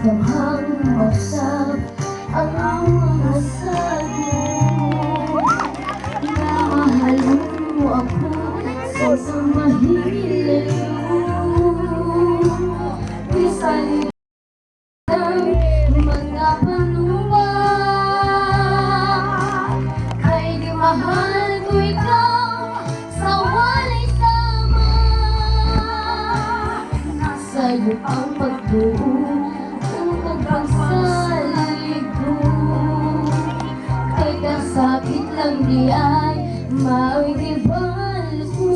Tamhang magsab ang mga sabi na mahal mo ako sa mahilayo. Bisan ng mga panuwa kay di mahal ko ikaw sa walay sama. Sa'yo ang pagbuo ang pagsalig ko, kay kasakit lang di ay maibibal ko.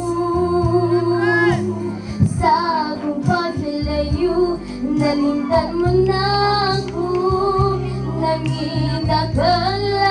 Sa akong paghilayo, nalindan mo na ako, nangingakala